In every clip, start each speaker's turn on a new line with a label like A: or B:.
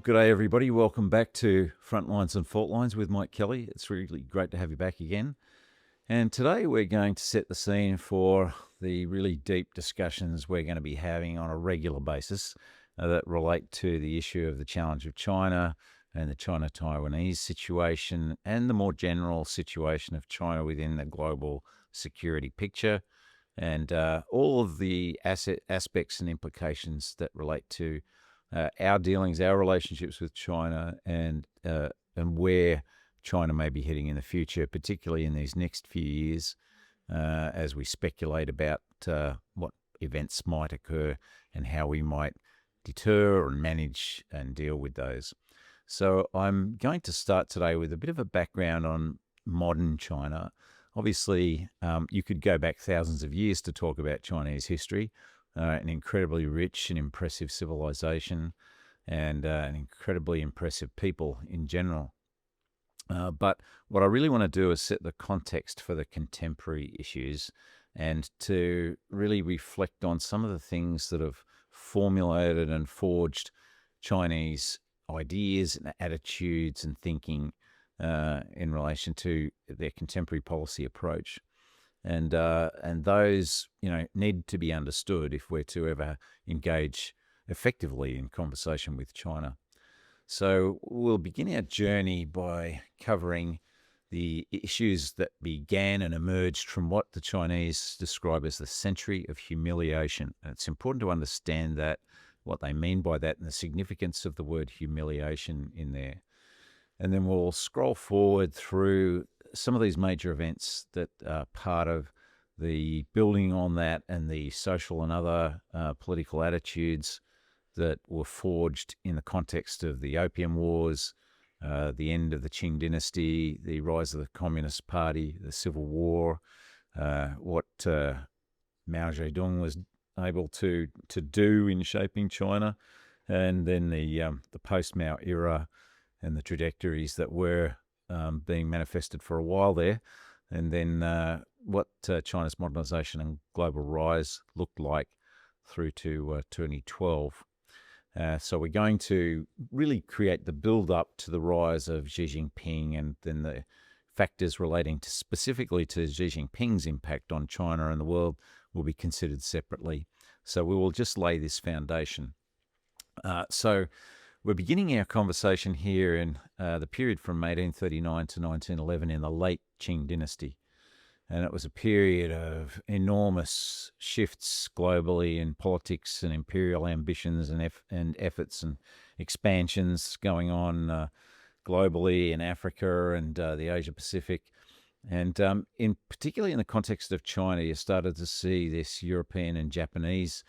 A: Well, good day, everybody. Welcome back to Frontlines and Faultlines with Mike Kelly. It's really great to have you back again. And today we're going to set the scene for the really deep discussions we're going to be having on a regular basis that relate to the issue of the challenge of China and the China-Taiwanese situation and the more general situation of China within the global security picture and all of the aspects and implications that relate to our dealings, our relationships with China, and where China may be heading in the future, particularly in these next few years, as we speculate about what events might occur and how we might deter or manage and deal with those. So I'm going to start today with a bit of a background on modern China. Obviously, you could go back thousands of years to talk about Chinese history. An incredibly rich and impressive civilization and an incredibly impressive people in general. But what I really want to do is set the context for the contemporary issues and to really reflect on some of the things that have formulated and forged Chinese ideas and attitudes and thinking in relation to their contemporary policy approach. And those, need to be understood if we're to ever engage effectively in conversation with China. So we'll begin our journey by covering the issues that began and emerged from what the Chinese describe as the century of humiliation. And it's important to understand that, what they mean by that, and the significance of the word humiliation in there. And then we'll scroll forward through some of these major events that are part of the building on that and the social and other political attitudes that were forged in the context of the Opium Wars, the end of the Qing dynasty, the rise of the Communist Party, the Civil War, what Mao Zedong was able to do in shaping China, and then the post-Mao era and the trajectories that were being manifested for a while there, and then what China's modernization and global rise looked like through to 2012. So we're going to really create the build-up to the rise of Xi Jinping, and then the factors relating to specifically to Xi Jinping's impact on China and the world will be considered separately. So we will just lay this foundation. So we're beginning our conversation here in the period from 1839 to 1911 in the late Qing dynasty. And it was a period of enormous shifts globally in politics and imperial ambitions and efforts and expansions going on globally in Africa and the Asia-Pacific. And particularly in the context of China, you started to see this European and Japanese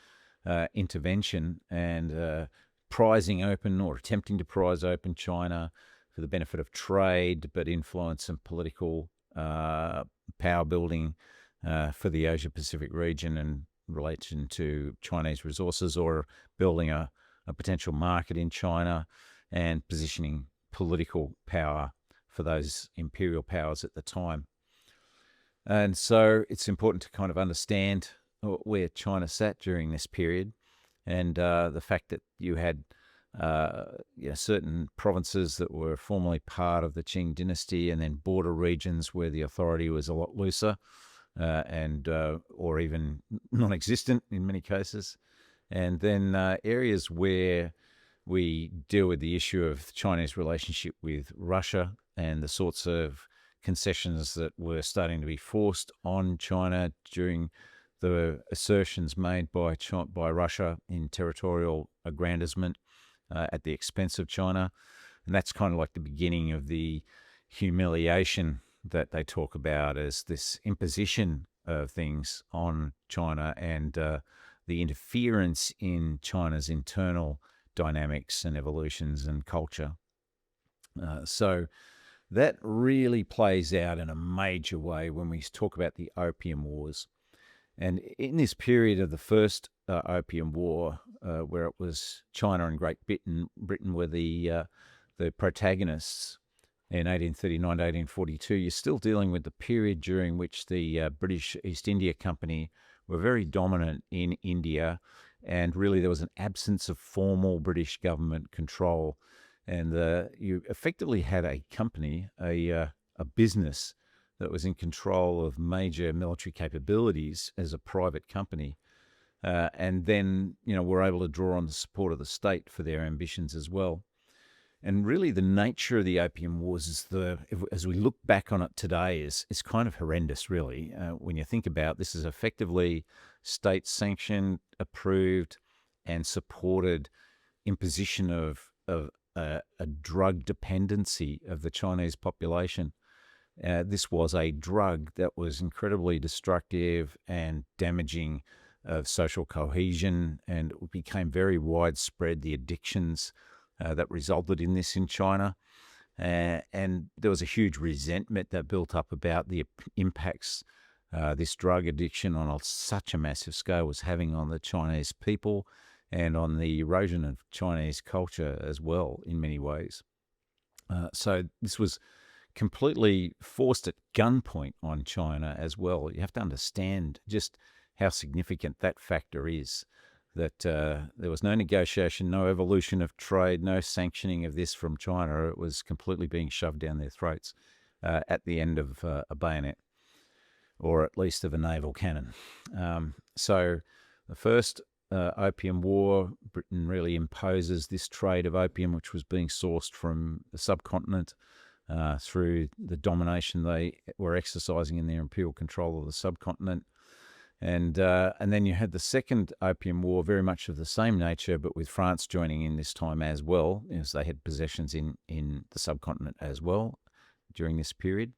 A: intervention and prizing open or attempting to prize open China for the benefit of trade, but influence and political power building for the Asia-Pacific region in relation to Chinese resources, or building a potential market in China and positioning political power for those imperial powers at the time. And so it's important to kind of understand where China sat during this period, and the fact that you had certain provinces that were formerly part of the Qing dynasty, and then border regions where the authority was a lot looser and or even non-existent in many cases, and then areas where we deal with the issue of Chinese relationship with Russia and the sorts of concessions that were starting to be forced on China during the assertions made by Russia in territorial aggrandizement at the expense of China. And that's kind of like the beginning of the humiliation that they talk about as this imposition of things on China and the interference in China's internal dynamics and evolutions and culture. So that really plays out in a major way when we talk about the Opium Wars. And in this period of the first Opium War, where it was China and Great Britain were the protagonists in 1839 to 1842, you're still dealing with the period during which the British East India Company were very dominant in India and really there was an absence of formal British government control, and you effectively had a company, a business that was in control of major military capabilities as a private company, and then were able to draw on the support of the state for their ambitions as well. And really, the nature of the Opium Wars as we look back on it today, is kind of horrendous. Really, when you think about this, is effectively state-sanctioned, approved, and supported imposition of a drug dependency of the Chinese population. This was a drug that was incredibly destructive and damaging of social cohesion, and it became very widespread. The addictions that resulted in this in China. And there was a huge resentment that built up about the impacts this drug addiction on such a massive scale was having on the Chinese people and on the erosion of Chinese culture as well in many ways. So this was completely forced at gunpoint on China as well. You have to understand just how significant that factor is. That there was no negotiation, no evolution of trade, no sanctioning of this from China. It was completely being shoved down their throats at the end of a bayonet, or at least of a naval cannon. So the first Opium War, Britain really imposes this trade of opium, which was being sourced from the subcontinent through the domination they were exercising in their imperial control of the subcontinent. And then you had the second Opium War, very much of the same nature, but with France joining in this time as well, as they had possessions in the subcontinent as well during this period,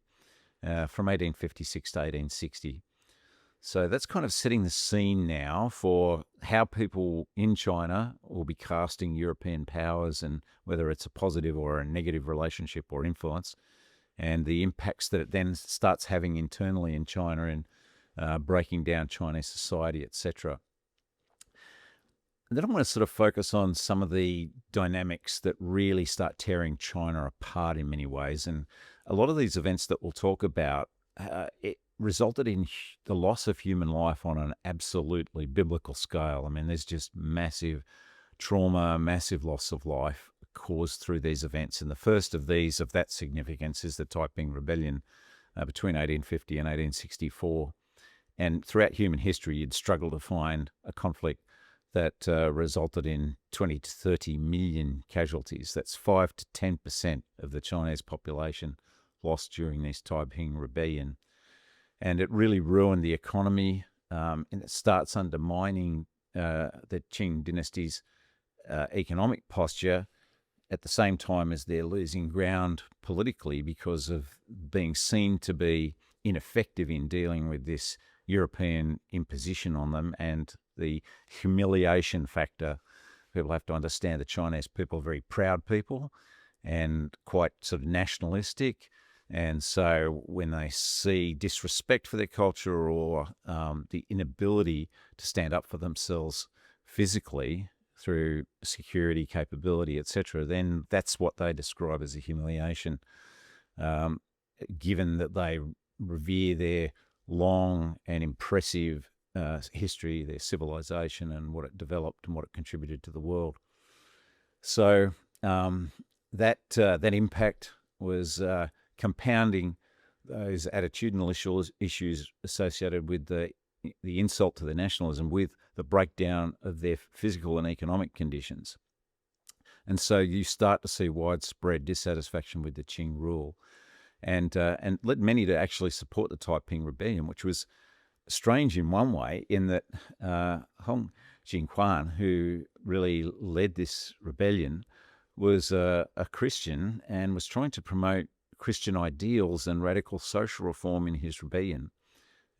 A: from 1856 to 1860. So that's kind of setting the scene now for how people in China will be casting European powers, and whether it's a positive or a negative relationship or influence, and the impacts that it then starts having internally in China and breaking down Chinese society, etc. And then I want to sort of focus on some of the dynamics that really start tearing China apart in many ways. And a lot of these events that we'll talk about, it resulted in the loss of human life on an absolutely biblical scale. I mean, there's just massive trauma, massive loss of life caused through these events. And the first of these of that significance is the Taiping Rebellion between 1850 and 1864. And throughout human history, you'd struggle to find a conflict that resulted in 20 to 30 million casualties. That's 5 to 10% of the Chinese population lost during this Taiping Rebellion. And it really ruined the economy, and it starts undermining the Qing dynasty's economic posture at the same time as they're losing ground politically because of being seen to be ineffective in dealing with this European imposition on them, and the humiliation factor. People have to understand the Chinese people are very proud people and quite sort of nationalistic. And so when they see disrespect for their culture or the inability to stand up for themselves physically through security capability, etc., then that's what they describe as a humiliation, given that they revere their long and impressive history, their civilization, and what it developed and what it contributed to the world. So that impact was compounding those attitudinal issues associated with the insult to their nationalism, with the breakdown of their physical and economic conditions. And so you start to see widespread dissatisfaction with the Qing rule, and led many to actually support the Taiping Rebellion, which was strange in one way, in that Hong Jingquan, who really led this rebellion, was a Christian and was trying to promote Christian ideals and radical social reform in his rebellion.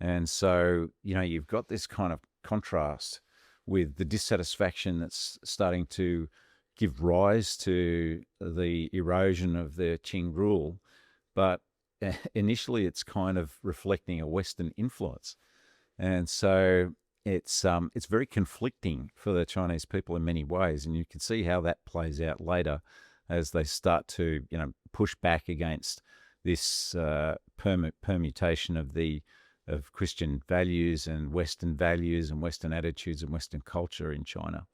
A: And so, you've got this kind of contrast with the dissatisfaction that's starting to give rise to the erosion of the Qing rule. But initially, it's kind of reflecting a Western influence. And so it's very conflicting for the Chinese people in many ways. And you can see how that plays out later as they start to, push back against this permutation of the of Christian values and Western attitudes and Western culture in China.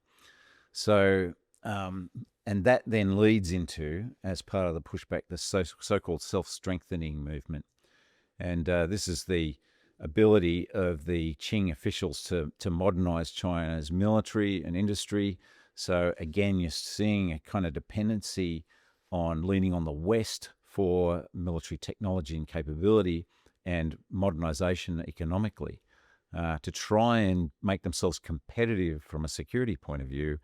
A: So, and that then leads into, as part of the pushback, the so-called self-strengthening movement. And this is the ability of the Qing officials to modernize China's military and industry. So again, you're seeing a kind of dependency on leaning on the West for military technology and capability and modernization economically to try and make themselves competitive from a security point of view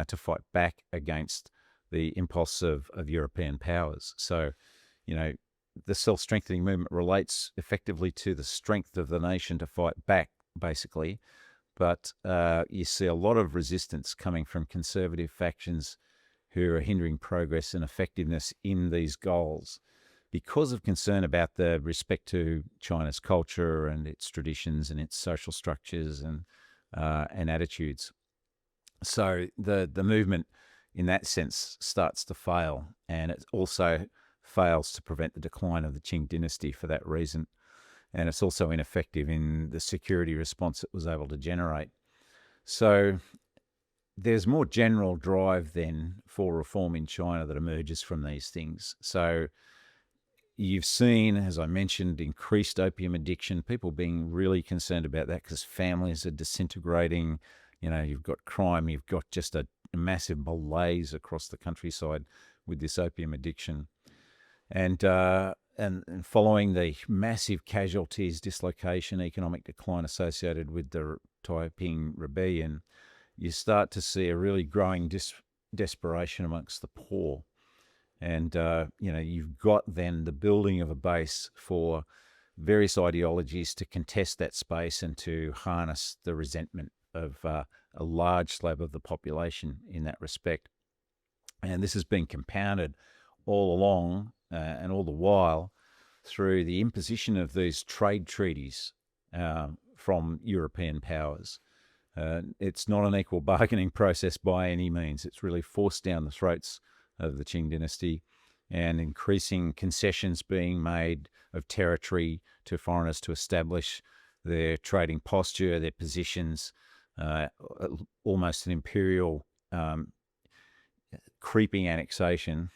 A: to fight back against the impulse of European powers. So, the self-strengthening movement relates effectively to the strength of the nation to fight back, basically. But you see a lot of resistance coming from conservative factions who are hindering progress and effectiveness in these goals because of concern about the respect to China's culture and its traditions and its social structures and attitudes. So the movement, in that sense, starts to fail, and it also fails to prevent the decline of the Qing dynasty for that reason. And it's also ineffective in the security response it was able to generate. So there's more general drive then for reform in China that emerges from these things. So you've seen, as I mentioned, increased opium addiction, people being really concerned about that because families are disintegrating. You've got crime, you've got just a massive malaise across the countryside with this opium addiction. And following the massive casualties, dislocation, economic decline associated with the Taiping Rebellion, you start to see a really growing desperation amongst the poor. And, you've got then the building of a base for various ideologies to contest that space and to harness the resentment of a large slab of the population in that respect. And this has been compounded all along and all the while through the imposition of these trade treaties from European powers. It's not an equal bargaining process by any means. It's really forced down the throats of the Qing dynasty, and increasing concessions being made of territory to foreigners to establish their trading posture, their positions, almost an imperial creeping annexation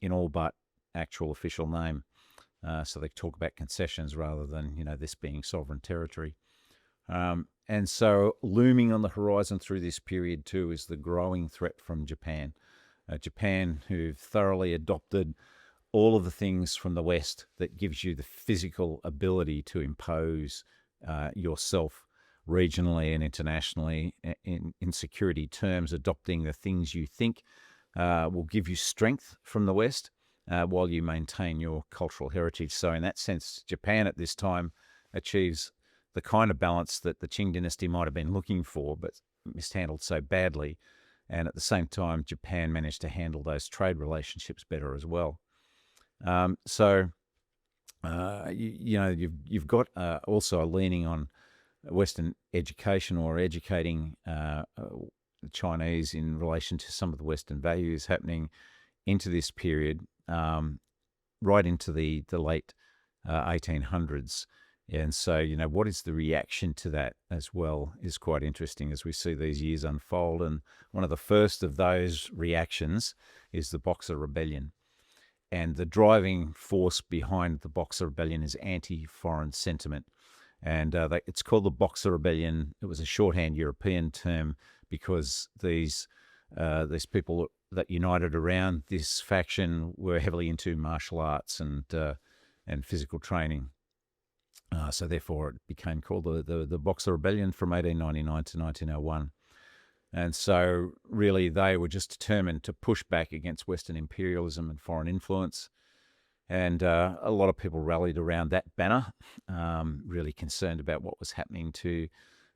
A: in all but actual official name. So they talk about concessions rather than, this being sovereign territory. And so looming on the horizon through this period too is the growing threat from Japan. Japan, who've thoroughly adopted all of the things from the West that gives you the physical ability to impose yourself regionally and internationally in security terms, adopting the things you think will give you strength from the West while you maintain your cultural heritage. So in that sense, Japan at this time achieves the kind of balance that the Qing dynasty might have been looking for, but mishandled so badly. And at the same time, Japan managed to handle those trade relationships better as well. You've got also a leaning on Western education or educating the Chinese in relation to some of the Western values happening into this period, right into the late 1800s. And so, what is the reaction to that as well is quite interesting as we see these years unfold. And one of the first of those reactions is the Boxer Rebellion. And the driving force behind the Boxer Rebellion is anti-foreign sentiment. And it's called the Boxer Rebellion. It was a shorthand European term because these people that united around this faction were heavily into martial arts and physical training. So therefore, it became called the Boxer Rebellion from 1899 to 1901. And so really they were just determined to push back against Western imperialism and foreign influence. And a lot of people rallied around that banner, really concerned about what was happening to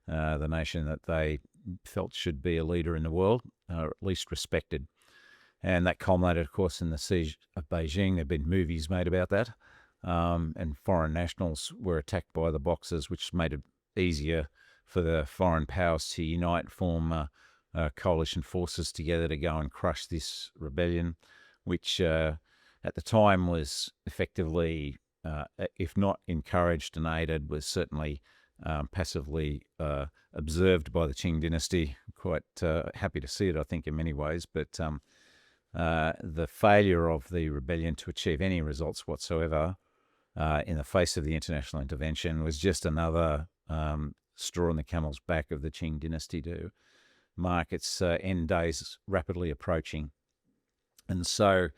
A: the nation that they felt should be a leader in the world, or at least respected. And that culminated, of course, in the siege of Beijing. There have been movies made about that. And foreign nationals were attacked by the Boxers, which made it easier for the foreign powers to unite, form coalition forces together to go and crush this rebellion, which at the time was effectively if not encouraged and aided, was certainly passively observed by the Qing dynasty. Quite happy to see it, I think, in many ways. But the failure of the rebellion to achieve any results whatsoever in the face of the international intervention was just another straw on the camel's back of the Qing dynasty to mark its end days rapidly approaching. And so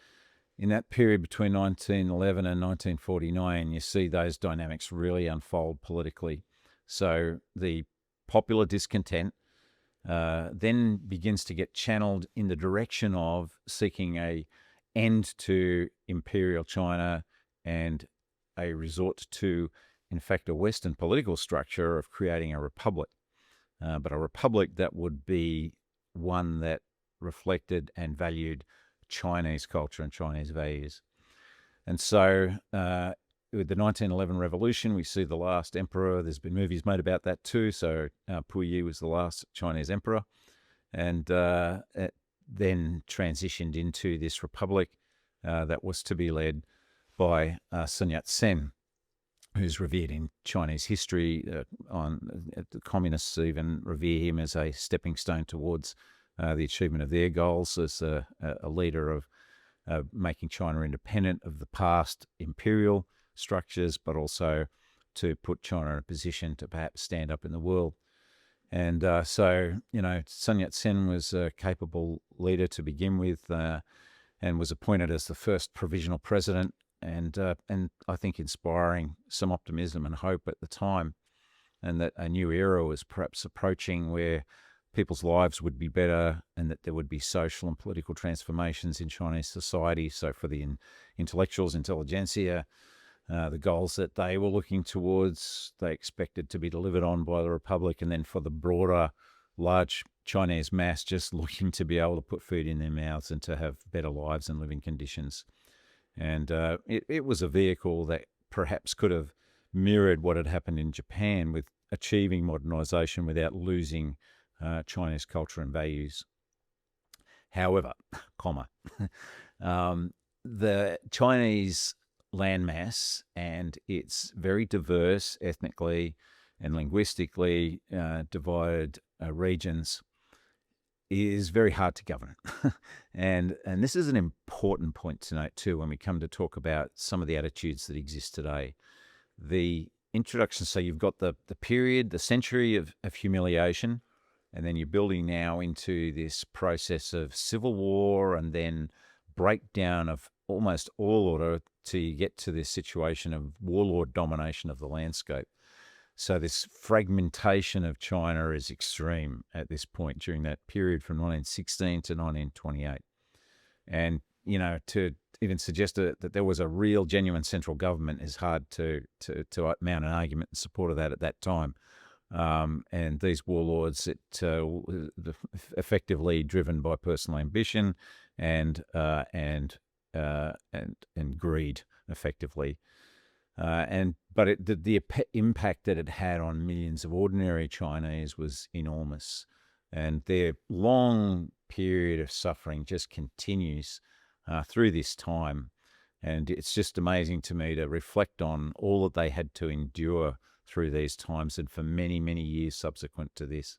A: in that period between 1911 and 1949, you see those dynamics really unfold politically. So the popular discontent then begins to get channeled in the direction of seeking an end to imperial China and a resort to, in fact, a Western political structure of creating a republic, but a republic that would be one that reflected and valued Chinese culture and Chinese values. And so with the 1911 revolution, we see the last emperor. There's been movies made about that too. So Puyi was the last Chinese emperor, and it then transitioned into this republic that was to be led by Sun Yat-sen, who's revered in Chinese history. The communists even revere him as a stepping stone towards the achievement of their goals as a leader of making China independent of the past imperial structures, but also to put China in a position to perhaps stand up in the world. And so, Sun Yat-sen was a capable leader to begin with, and was appointed as the first provisional president, and I think inspiring some optimism and hope at the time, and that a new era was perhaps approaching where people's lives would be better and that there would be social and political transformations in Chinese society. So for the intellectuals, intelligentsia, the goals that they were looking towards, they expected to be delivered on by the Republic, and then for the broader, large Chinese mass just looking to be able to put food in their mouths and to have better lives and living conditions. And it was a vehicle that perhaps could have mirrored what had happened in Japan with achieving modernization without losing Chinese culture and values. However, the Chinese landmass and its very diverse ethnically and linguistically divided regions is very hard to govern. and this is an important point to note too when we come to talk about some of the attitudes that exist today. The introduction, so you've got the period, the century of humiliation, and then you're building now into this process of civil war and then breakdown of almost all order till you get to this situation of warlord domination of the landscape. So this fragmentation of China is extreme at this point during that period from 1916 to 1928. And, to even suggest that there was a real, genuine central government is hard to mount an argument in support of that at that time. And these warlords, effectively driven by personal ambition and greed, effectively. But the impact that it had on millions of ordinary Chinese was enormous, and their long period of suffering just continues through this time. And it's just amazing to me to reflect on all that they had to endure through these times and for many, many years subsequent to this.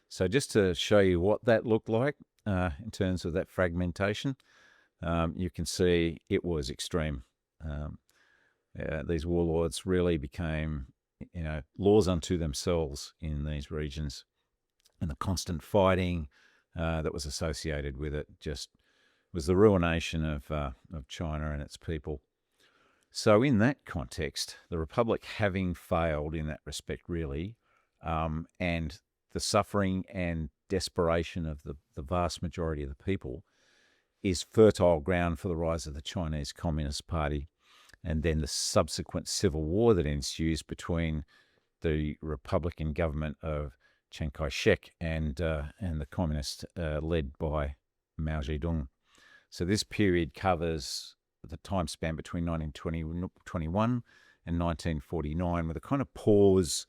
A: So just to show you what that looked like in terms of that fragmentation, you can see it was extreme. These warlords really became, laws unto themselves in these regions, and the constant fighting that was associated with it just was the ruination of China and its people. So in that context, the Republic having failed in that respect, really, and the suffering and desperation of the vast majority of the people is fertile ground for the rise of the Chinese Communist Party, and then the subsequent civil war that ensues between the Republican government of Chiang Kai-shek and the communists led by Mao Zedong. So this period covers the time span between 1921 and 1949, with a kind of pause,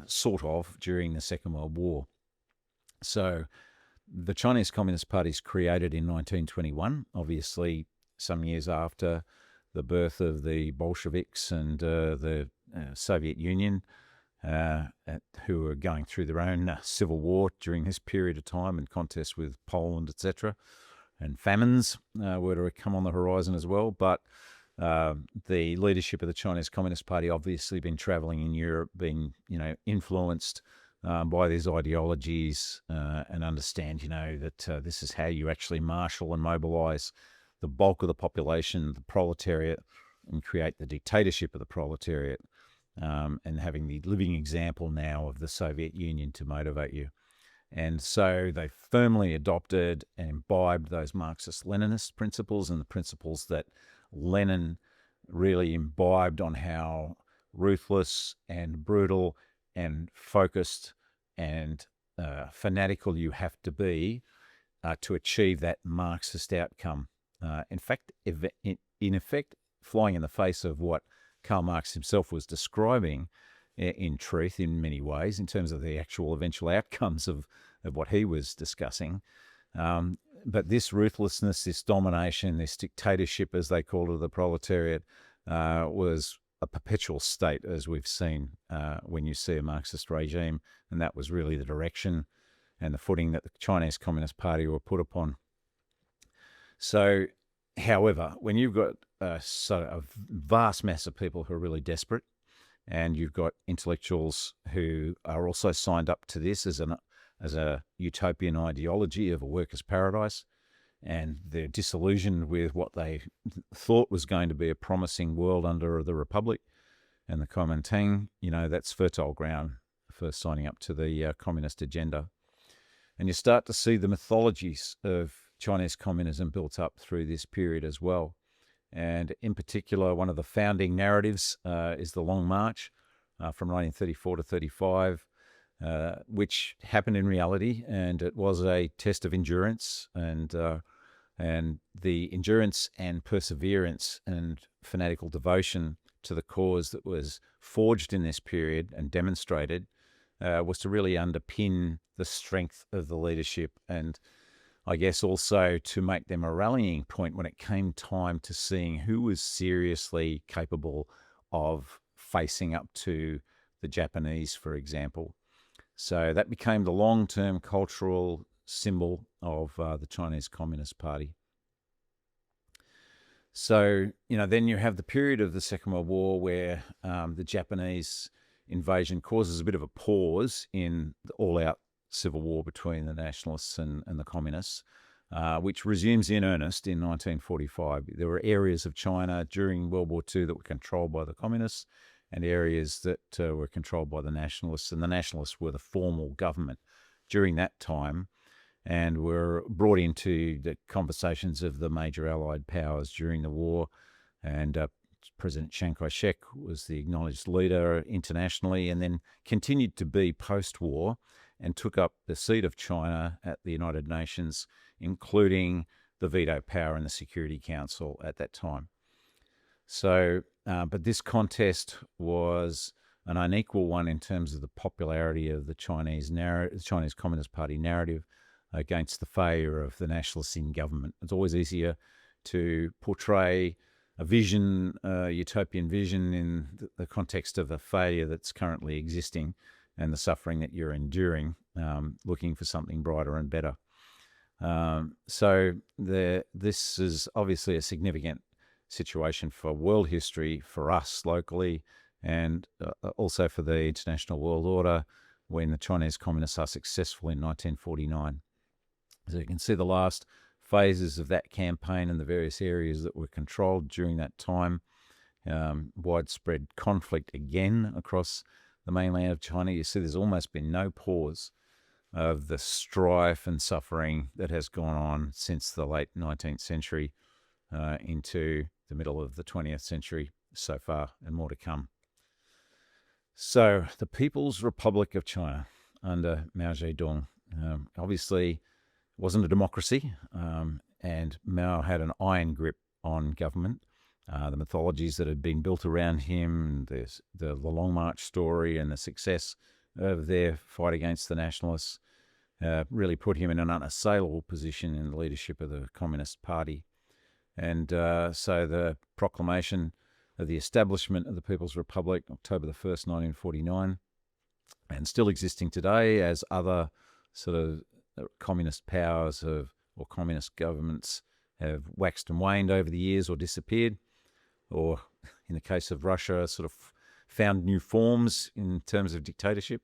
A: sort of, during the Second World War. So the Chinese Communist Party is created in 1921, obviously some years after the birth of the Bolsheviks and the Soviet Union, who were going through their own civil war during this period of time and contests with Poland, etc. And famines were to come on the horizon as well. But the leadership of the Chinese Communist Party obviously been travelling in Europe, been influenced by these ideologies, and understand that this is how you actually marshal and mobilise the bulk of the population, the proletariat, and create the dictatorship of the proletariat, and having the living example now of the Soviet Union to motivate you. And so they firmly adopted and imbibed those Marxist-Leninist principles, and the principles that Lenin really imbibed on how ruthless and brutal and focused and fanatical you have to be to achieve that Marxist outcome. In effect, flying in the face of what Karl Marx himself was describing, in truth, in many ways, in terms of the actual eventual outcomes of what he was discussing. But this ruthlessness, this domination, this dictatorship, as they called it, of the proletariat, was a perpetual state, as we've seen when you see a Marxist regime. And that was really the direction and the footing that the Chinese Communist Party were put upon. So, however, when you've got a vast mass of people who are really desperate, and you've got intellectuals who are also signed up to this as a utopian ideology of a workers' paradise, and they're disillusioned with what they thought was going to be a promising world under the Republic and the Kuomintang, that's fertile ground for signing up to the communist agenda. And you start to see the mythologies of Chinese communism built up through this period as well. And in particular, one of the founding narratives is the Long March from 1934 to 35, which happened in reality, and it was a test of endurance, and the endurance and perseverance and fanatical devotion to the cause that was forged in this period and demonstrated was to really underpin the strength of the leadership, and I guess also to make them a rallying point when it came time to seeing who was seriously capable of facing up to the Japanese, for example. So that became the long-term cultural symbol of the Chinese Communist Party. So, then you have the period of the Second World War where the Japanese invasion causes a bit of a pause in the all-out civil war between the nationalists and the communists, which resumes in earnest in 1945. There were areas of China during World War II that were controlled by the communists and areas that were controlled by the nationalists, and the nationalists were the formal government during that time and were brought into the conversations of the major Allied powers during the war, and President Chiang Kai-shek was the acknowledged leader internationally, and then continued to be post-war and took up the seat of China at the United Nations, including the veto power in the Security Council at that time. So, but this contest was an unequal one in terms of the popularity of the Chinese Communist Party narrative against the failure of the nationalists in government. It's always easier to portray a vision, a utopian vision, in the context of a failure that's currently existing and the suffering that you're enduring, looking for something brighter and better. So this is obviously a significant situation for world history, for us locally, and also for the international world order when the Chinese communists are successful in 1949. So you can see the last phases of that campaign and the various areas that were controlled during that time. Widespread conflict again across the mainland of China. You see there's almost been no pause of the strife and suffering that has gone on since the late 19th century into the middle of the 20th century so far, and more to come. So the People's Republic of China under Mao Zedong obviously wasn't a democracy, and Mao had an iron grip on government. The mythologies that had been built around him, the Long March story and the success of their fight against the nationalists really put him in an unassailable position in the leadership of the Communist Party. And so the proclamation of the establishment of the People's Republic, October the 1st, 1949, and still existing today as other sort of communist powers or communist governments have waxed and waned over the years or disappeared, or in the case of Russia, sort of found new forms in terms of dictatorship.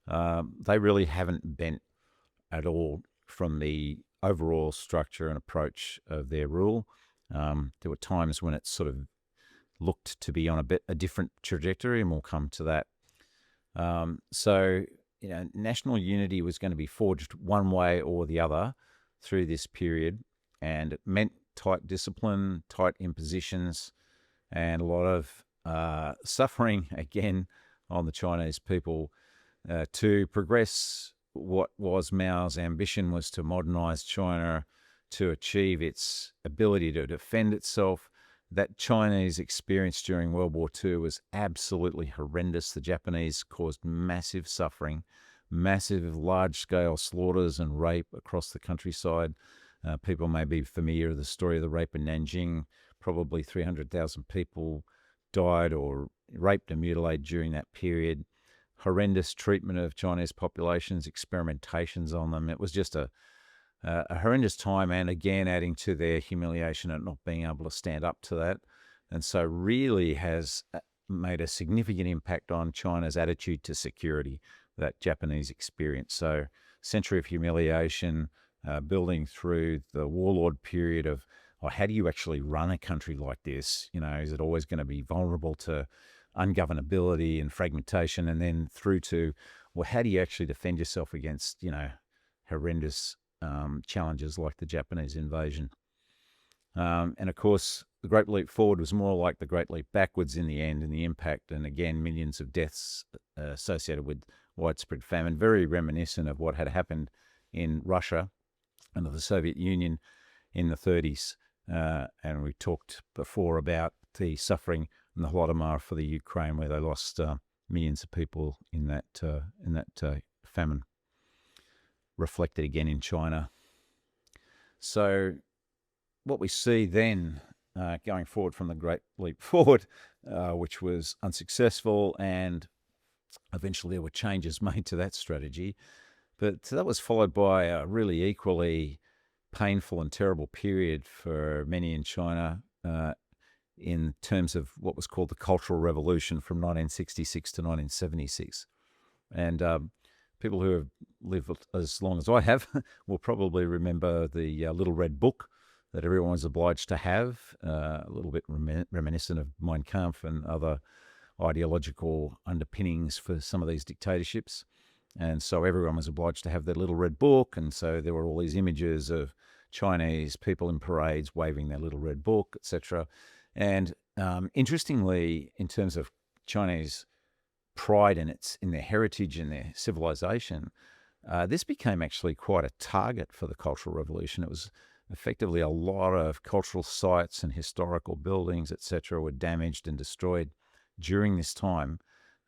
A: They really haven't bent at all from the overall structure and approach of their rule. There were times when it sort of looked to be on a different trajectory, and we'll come to that. So, national unity was going to be forged one way or the other through this period, and it meant tight discipline, tight impositions, and a lot of suffering, again, on the Chinese people to progress. What was Mao's ambition was to modernize China, to achieve its ability to defend itself. That Chinese experience during World War II was absolutely horrendous. The Japanese caused massive suffering, massive large-scale slaughters and rape across the countryside. People may be familiar with the story of the rape in Nanjing. Probably 300,000 people died or raped and mutilated during that period. Horrendous treatment of Chinese populations, experimentations on them. It was just a horrendous time, and again adding to their humiliation at not being able to stand up to that. And so really has made a significant impact on China's attitude to security, that Japanese experience. So century of humiliation, building through the warlord period of, how do you actually run a country like this? Is it always going to be vulnerable to ungovernability and fragmentation? And then through to, how do you actually defend yourself against, horrendous challenges like the Japanese invasion? And of course, the Great Leap Forward was more like the Great Leap Backwards in the end, and the impact, and again, millions of deaths associated with widespread famine, very reminiscent of what had happened in Russia under the Soviet Union in the 30s. And we talked before about the suffering in the Holodomor for the Ukraine, where they lost millions of people in that famine, reflected again in China. So what we see then going forward from the Great Leap Forward, which was unsuccessful, and eventually there were changes made to that strategy, but that was followed by a really equally painful and terrible period for many in China in terms of what was called the Cultural Revolution from 1966 to 1976. And people who have lived as long as I have will probably remember the Little Red Book that everyone was obliged to have, a little bit reminiscent of Mein Kampf and other ideological underpinnings for some of these dictatorships. And so everyone was obliged to have their Little Red Book, and so there were all these images of Chinese people in parades waving their Little Red Book, etc. And interestingly, in terms of Chinese pride in their heritage and their civilization, this became actually quite a target for the Cultural Revolution. It was effectively a lot of cultural sites and historical buildings, etc., were damaged and destroyed during this time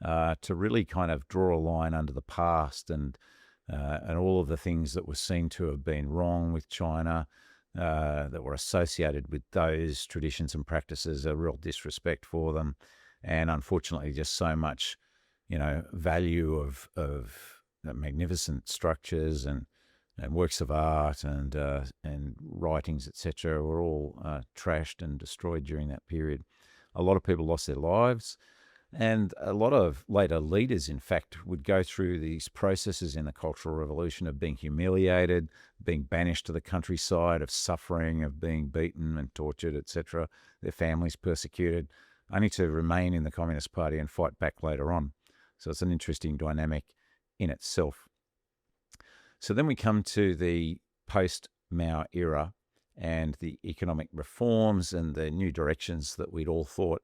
A: to really kind of draw a line under the past and all of the things that were seen to have been wrong with China that were associated with those traditions and practices, a real disrespect for them, and unfortunately just so much, value of magnificent structures and works of art and writings, etc., were all trashed and destroyed during that period. A lot of people lost their lives, and a lot of later leaders, in fact, would go through these processes in the Cultural Revolution of being humiliated, being banished to the countryside, of suffering, of being beaten and tortured, etc., their families persecuted, only to remain in the Communist Party and fight back later on. So it's an interesting dynamic in itself. So then we come to the post-Mao era and the economic reforms and the new directions that we'd all thought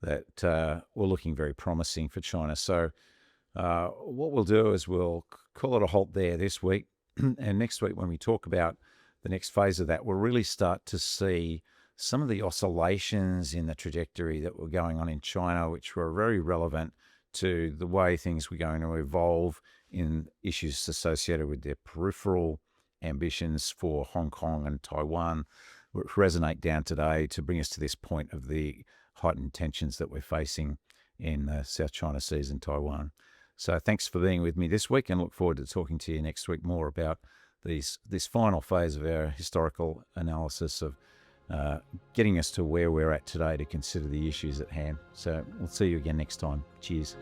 A: that were looking very promising for China. So what we'll do is we'll call it a halt there this week. And next week, when we talk about the next phase of that, we'll really start to see some of the oscillations in the trajectory that were going on in China, which were very relevant to the way things were going to evolve in issues associated with their peripheral ambitions for Hong Kong and Taiwan, resonate down today to bring us to this point of the heightened tensions that we're facing in the South China Seas and Taiwan. So thanks for being with me this week, and look forward to talking to you next week more about this final phase of our historical analysis of getting us to where we're at today to consider the issues at hand. So we'll see you again next time. Cheers.